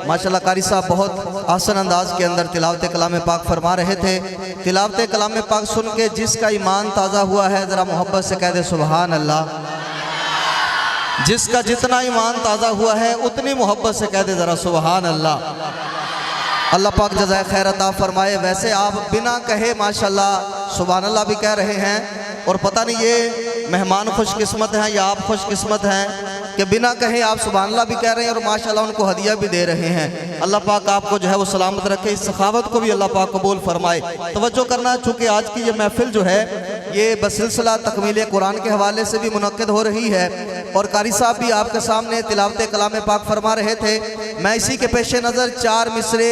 माशाल्लाह कारी साहब बहुत आसान अंदाज के अंदर तिलावत कलाम पाक फरमा रहे थे। तिलावत कलाम पाक सुन के जिसका ईमान ताज़ा हुआ है ज़रा मोहब्बत से कह दे सुभान अल्लाह। जिसका जितना ईमान ताज़ा हुआ है उतनी मोहब्बत से कह दे ज़रा सुभान अल्लाह। अल्लाह पाक जज़ाए खैर अता फरमाए। वैसे आप बिना कहे माशाल्लाह सुभान अल्लाह भी कह रहे हैं, और पता नहीं ये मेहमान खुशकिस्मत हैं या आप खुशकिस्मत हैं कि बिना कहे आप सुभान अल्लाह भी कह रहे हैं और माशाल्लाह उनको हदिया भी दे रहे हैं। अल्लाह पाक आपको जो है वो सलामत रखे, इस सखावत को भी अल्लाह पाक कबूल फरमाए। तवज्जो करना, चूँकि आज की ये महफिल जो है ये बसिलसिला तकमील कुरान के हवाले से भी मुनक्किद हो रही है, और कारी साहब भी आपके सामने तिलावत कलाम पाक फरमा रहे थे। मैं इसी के पेश नज़र 4 मिसरे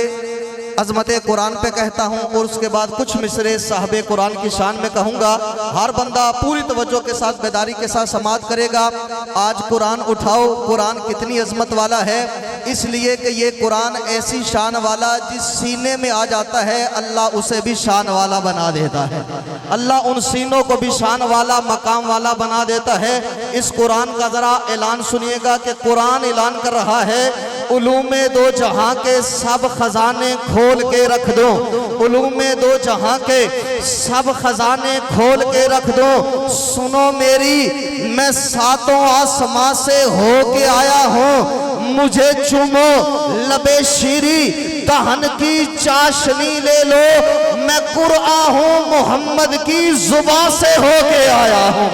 अज़मत कुरान पे कहता हूँ और उसके बाद कुछ मिसरे साहबे कुरान की शान में कहूँगा। हर बंदा पूरी तवज्जो के साथ बेदारी के साथ समाअत करेगा। आज कुरान उठाओ, कुरान कितनी अज़मत वाला है, इसलिए कि ये कुरान ऐसी शान वाला जिस सीने में आ जाता है अल्लाह उसे भी शान वाला बना देता है। अल्लाह उन सीनों को भी शान वाला मकाम वाला बना देता है। इस कुरान का ज़रा ऐलान सुनिएगा कि कुरान ऐलान कर रहा है, उलूमे दो जहां के सब खजाने खोल के रख दो, उलूमे दो जहां के सब खजाने खोल के रख दो। सुनो मेरी, मैं 7 आसमां से हो के आया हूँ, मुझे चूमो लबे शीरी दहन की चाशनी ले लो। मैं कुरआन हूँ, मोहम्मद की जुबान से हो के आया हूँ।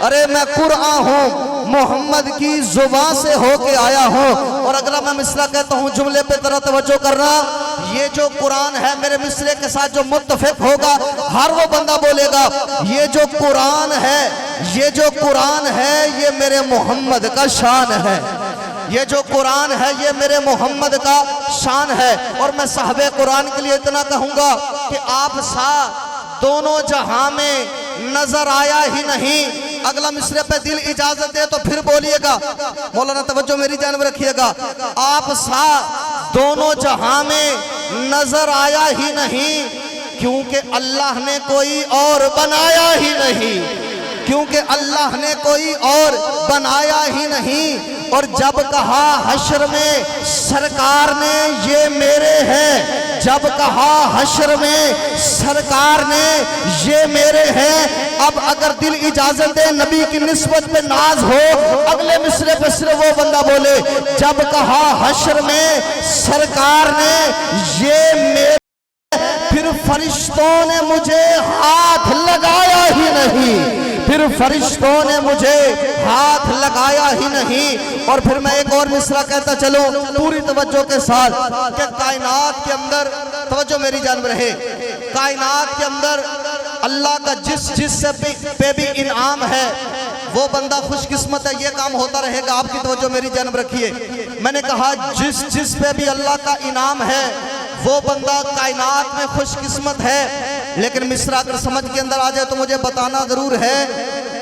अरे मैं कुरआन हूँ, मोहम्मद की जुबान से होके आया हूँ। और अगला मैं मिसरा कहता हूँ, जुमले पे तरह तवज्जो करना। ये जो कुरान है मेरे मिसरे के साथ जो मुत्तफिक होगा हर वो बंदा बोलेगा ये जो कुरान है, ये जो कुरान है ये मेरे मोहम्मद का शान है, ये जो कुरान है ये मेरे मोहम्मद का शान है। और मैं साहबे कुरान के लिए इतना कहूँगा कि आप सा दोनों जहां में नजर आया ही नहीं। अगला मिसरे पे दिल इजाजत दे तो फिर बोलिएगा, मौलाना तवज्जो मेरी जानब रखिएगा। आप सा दोनों जहां में नजर आया ही नहीं, क्योंकि अल्लाह ने कोई और बनाया ही नहीं, क्योंकि अल्लाह ने कोई और बनाया ही नहीं। और जब कहा हश्र में सरकार ने ये मेरे हैं, जब कहा हश्र में सरकार ने ये मेरे हैं। अब अगर दिल इजाजत दे नबी की निस्बत पे नाज हो, अगले मिसरे पे सिर्फ वो बंदा बोले जब कहा हश्र में सरकार ने ये मेरे, फिर फरिश्तों ने मुझे हाथ लगाया ही नहीं, फिर फरिश्तों ने मुझे हाथ लगाया ही नहीं। और फिर मैं एक और मिसरा कहता चलूं पूरी तवज्जो के साथ कि कायनात के अंदर, तवज्जो मेरी जानब रहे, कायनात के अंदर अल्लाह का जिस पे भी इनाम है वो बंदा खुशकिस्मत है। ये काम होता रहेगा, आपकी तवज्जो मेरी जानब रखिए। मैंने कहा जिस पे भी अल्लाह का इनाम है वो बंदा कायनात में खुशकिस्मत है। लेकिन मिसरा अगर समझ के अंदर आ जाए तो मुझे बताना जरूर है,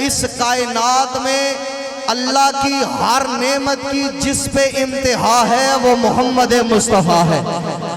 इस कायनात में अल्लाह की हर नेमत की जिस पे इंतहा है वो मोहम्मद मुस्तफ़ा है।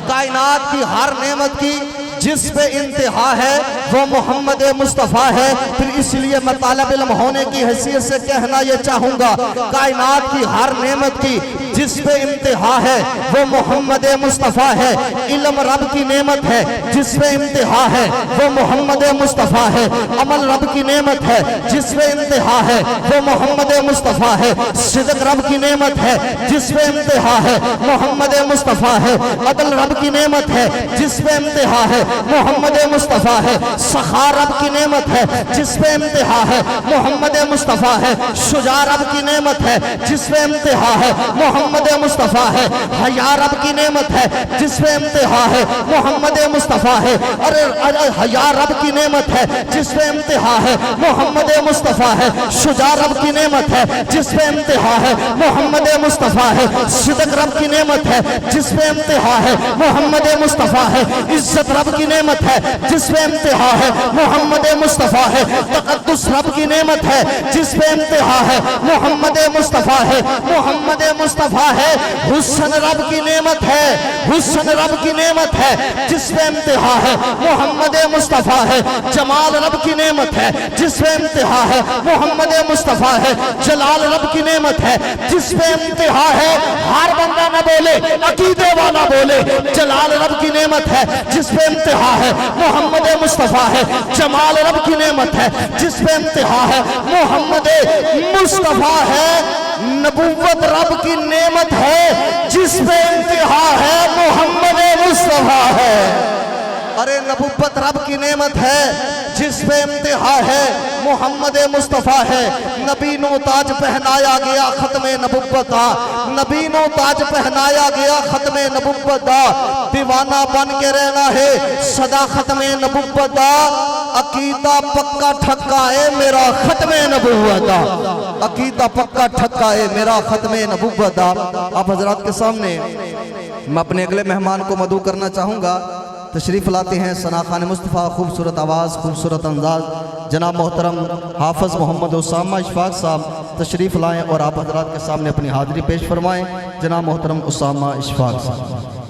कायनात की हर नेमत की जिस पे इंतहा है वो मोहम्मद मुस्तफ़ा है। फिर इसलिए मैं तालिब इल्म होने की हैसियत से कहना ये चाहूँगा, कायनात की हर नेमत की जिस पे इंतहा है वो मोहम्मद मुस्तफ़ा है। इल्म रब की नेमत है, जिस पे इंतहा है वो मोहम्मद मुस्तफ़ा है। अमल रब की नेमत है, जिस पे इंतहा है वो मोहम्मद मुस्तफ़ा है। सिदक रब की नेमत है, जिस पे इंतहा है मोहम्मद मुस्तफ़ा है। अदल रब की नेमत है, जिस पे इंतहा है मोहम्मद मुस्तफ़ा है। सखा रब की नेमत है, जिस पे इंतहा है मोहम्मद मुस्तफ़ा है। शुजा रब की नेमत है, जिस पे इंतहा है मोहम्मद मुस्तफ़ा है। हया रब की नेमत है, जिस पे इंतहा है मोहम्मद मुस्तफ़ा है। अरे हया रब की नेमत है, जिस पे इंतहा है मोहम्मद मुस्तफ़ा है। शुजा रब की नेमत है, जिस पे इंतहा है मोहम्मद मुस्तफ़ा है। सिदक रब की नेमत है, जिस पे इंतहा है मोहम्मद मुस्तफ़ा है। इज्जत रब की नेमत है, जिस पे इंतहा है मोहम्मद मुस्तफ़ा है। तक़द्दुस रब की नेमत है जिस पे इम्तिहा है मोहम्मद मुस्तफ़ा है, मोहम्मद मुस्तफ़ा है। हुस्न रब की नेमत है, हुस्न रब की नेमत है जिस पे इम्तिहा है मोहम्मद मुस्तफ़ा है। जमाल रब की नेमत है जिस पे इम्तिहा है मोहम्मद मुस्तफ़ा है। जलाल रब की नेमत है जिस पे इम्तिहा है। हर बंदा न बोले, अकीदे वाला बोले। जलाल रब की नेमत है जिस पे इम्तिहा है मोहम्मद मुस्तफ़ा है। जमाल रब की नेमत है जिस पे इम्तिहा है मोहम्मद मुस्तफ़ा है। नबुव्वत रब की नेमत है जिस पे इम्तिहा है मोहम्मद मुस्तफ़ा है। अरे नबुव्वत रब की नेमत है जिस पे इम्तिहा है मोहम्मद मुस्तफ़ा है। नबी नो ताज पहनाया गया खत्मे नबुव्वत, नबी नो ताज पहनाया गया खत्मे नबुव्वत। दीवाना बन के रहना है सदा खत्मे नबुव्वत। अकीदा पक्का ठक्का है मेरा खत्मे नबुव्वत, अकीदा पक्का ठक्का है मेरा खत्मे नबुव्वत। आप हजरात के सामने मैं अपने अगले मेहमान को मदऊ करना चाहूँगा। तशरीफ़ लाते हैं सना खान मुस्तफ़ा, खूबसूरत आवाज़, खूबसूरत अंदाज, जनाब मोहतरम हाफ़िज़ मोहम्मद उसामा इशफाक साहब तशरीफ़ लाएँ और आप हजरात के सामने अपनी हाज़िरी पेश फरमाएँ। जनाब मोहतरम उसामा इशफाक साहब।